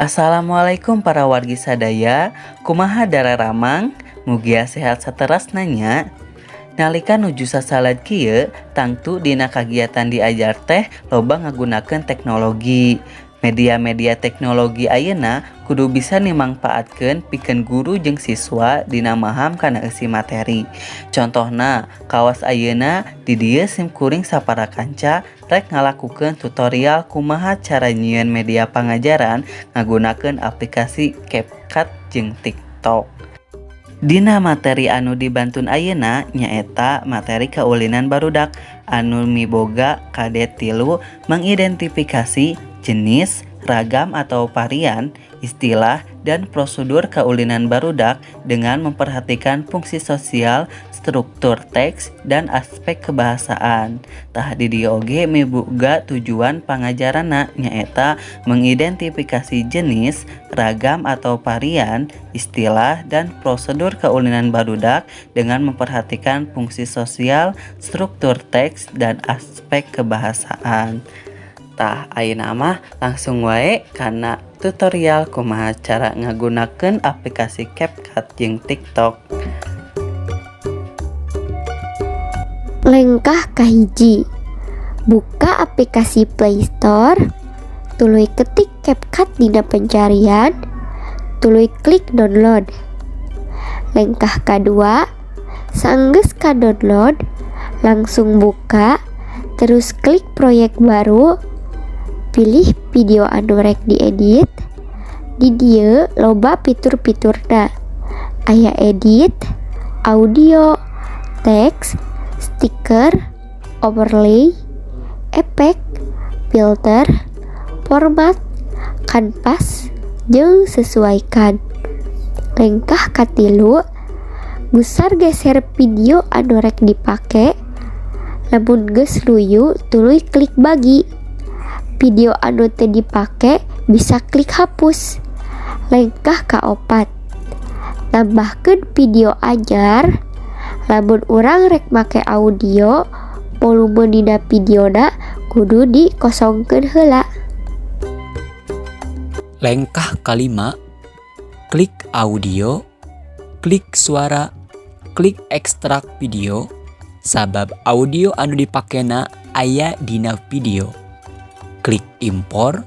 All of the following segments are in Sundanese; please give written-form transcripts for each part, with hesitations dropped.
Assalamualaikum para wargi sadaya, kumaha dararamang, mugia sehat sateras nanya. Nalika nuju sasalad kieu, tangtu dina kagiatan diajar teh loba ngagunakeun teknologi. Media-media teknologi ayeuna kudu bisa nimangpaatkeun pikeun guru jeung siswa dina maham kana eusi materi. Contohna, kawas ayeuna di dieu simkuring sapara kanca rek ngalakukeun tutorial kumaha cara nyieun media pangajaran ngagunakeun aplikasi CapCut jeung TikTok. Dina materi anu dibantun ayeuna nyaeta materi kaulinan barudak anu miboga kade 3 mengidentifikasi jenis, ragam atau varian, istilah, dan prosedur kaulinan barudak dengan memperhatikan fungsi sosial, struktur teks, dan aspek kebahasaan. Tah di dieu oge miboga tujuan pangajaranna nyaeta mengidentifikasi jenis, ragam atau varian, istilah, dan prosedur kaulinan barudak dengan memperhatikan fungsi sosial, struktur teks, dan aspek kebahasaan. Tah ayeuna mah langsung wae kana tutorial kumaha cara ngagunakeun aplikasi CapCut jeung TikTok. Lengkah kahiji, buka aplikasi Play Store, tuluy ketik CapCut dina pencarian, tuluy klik download. Lengkah kadua, saenggeus ka-download, langsung buka, terus klik proyek baru, pilih video anu rek diedit. Di dieu loba fitur-fiturna. Aya edit, audio, teks, stiker, overlay, efek, filter, format, kanvas, jeung sesuaikan. Lengkah katilu, gusar geser video anu rek dipake. Lamun geus luyu, tuluy klik bagi. Video anu teu dipake bisa klik hapus. Lengkah kaopat, tambahkeun video anyar. Lamun urang rek make audio, volume dina videona kudu dikosongkeun heula. Lengkah kalima, klik audio, klik suara, klik ekstrak video, sabab audio anu dipakena aya dina video. Klik impor,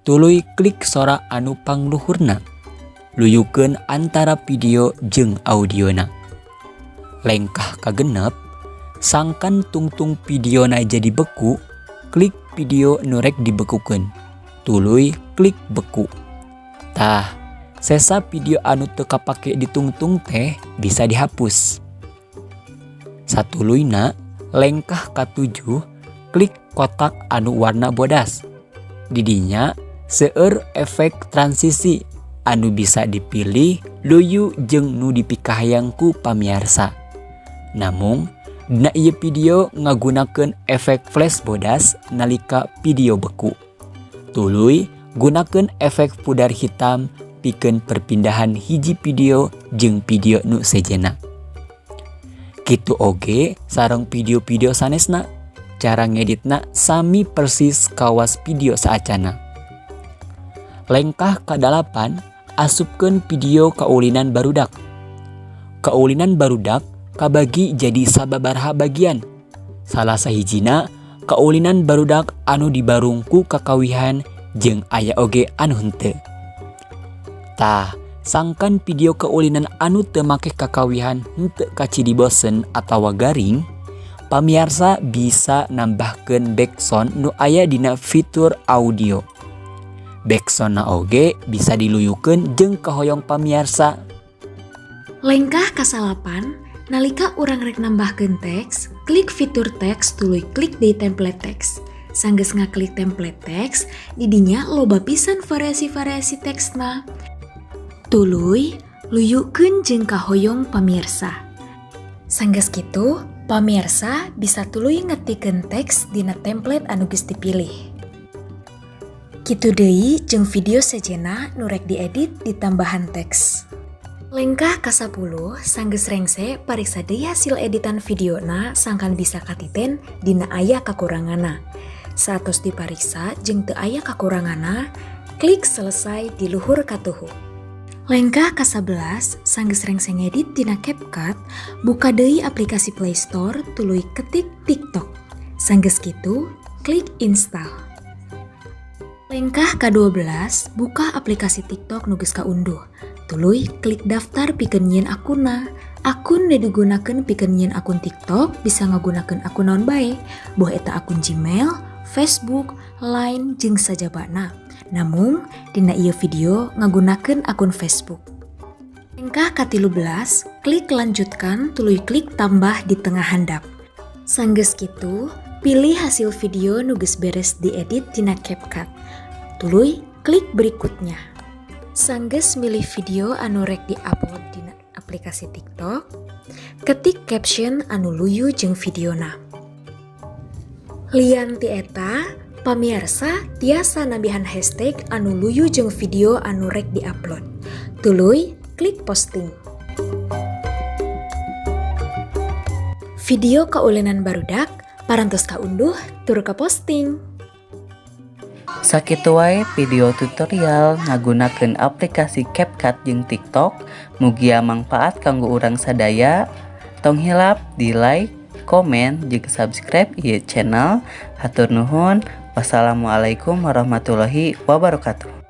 tuluy klik sora anu pangluhurna. Luyukeun antara video jeung audiona. Lengkah kagenep, sangkan tungtung videona jadi beku, klik video nu rek dibekukeun. Tuluy klik beku. Tah, sesa video anu teu kapake ditungtung teh bisa dihapus. Satuluyna, lengkah katujuh, klik kotak anu warna bodas. Didinya seueur efek transisi anu bisa dipilih luyu jeung nu dipikahayang ku pamiarsa. Namun, dina ieu video ngagunakeun efek flash bodas nalika video beku. Tuluy gunakeun efek pudar hitam pikeun perpindahan hiji video jeung video nu sejenna. Kitu oge sareng video-video sanesna. Cara ngeditna sami persis kawas video saacana. Lengkah ka-8, asupkeun video kaulinan barudak. Kaulinan barudak kabagi jadi sababaraha bagian. Salah sahijina kaulinan barudak anu dibarungku kakawihan jeung aya oge anu henteu. Tah, sangkan video kaulinan anu teu make kakawihan henteu kacidi bosen atawa garing, pamiarsa bisa nambahkeun backsound nu aya dina fitur audio. Backsoundna oge bisa diluyukeun jeung kahoyong pamiarsa. Lengkah kasalapan, nalika urang rek nambahkeun teks, klik fitur teks tuluy klik di template teks. Sanggeus ngaklik template teks, didinya loba pisan variasi-variasi teksna. Tuluy luyukeun jeung kahoyong pamirsa. Sanggeus kitu, pamirsa bisa tuluy ngetikeun teks dina template anu geus dipilih. Kitu deui jeung video sejenna nu rek diedit di tambahan teks. Lengkah ka-10, sanggeus rengse pariksa deui hasil editan videona sangkan bisa katiten dina aya kakuranganna. Satos dipariksa jeung teu aya kakuranganna, klik selesai di luhur katuhu. Lengkah ka-11 sanggeus rengseng edit tina CapCut, buka deui aplikasi Play Store tuluy ketik TikTok. Sanggeus kitu, klik install. Lengkah ka-12 buka aplikasi TikTok nu geus kaunduh. Tuluy klik daftar pikeun nyieun akunna. Akun nu digunakeun pikeun nyieun akun TikTok bisa ngagunakeun akun naon bae, boh eta akun Gmail, Facebook, Line jeung sajabana. Namun, dina ieu video ngagunakeun akun Facebook. Lengkah ka-13, klik lanjutkan tuluy klik tambah di tengah handap. Sanggeus kitu, pilih hasil video nu geus beres diedit tina CapCut. Tuluy klik berikutnya. Sanggeus milih video anu rek di-upload dina aplikasi TikTok, ketik caption anu luyu jeung videona. Lian ti eta, pamiarsa tiasa nambihan hashtag anu luyu jeung video anu rek di-upload. Tuluy klik posting. Video kaulenan barudak parantos kaunduh tur ka posting. Sakitu wae video tutorial ngagunakeun aplikasi CapCut jeung TikTok. Mugia mangpaat kanggo urang sadaya. Tong hilap di like, komen, jeung subscribe ieu channel. Hatur nuhun. Wassalamualaikum warahmatullahi wabarakatuh.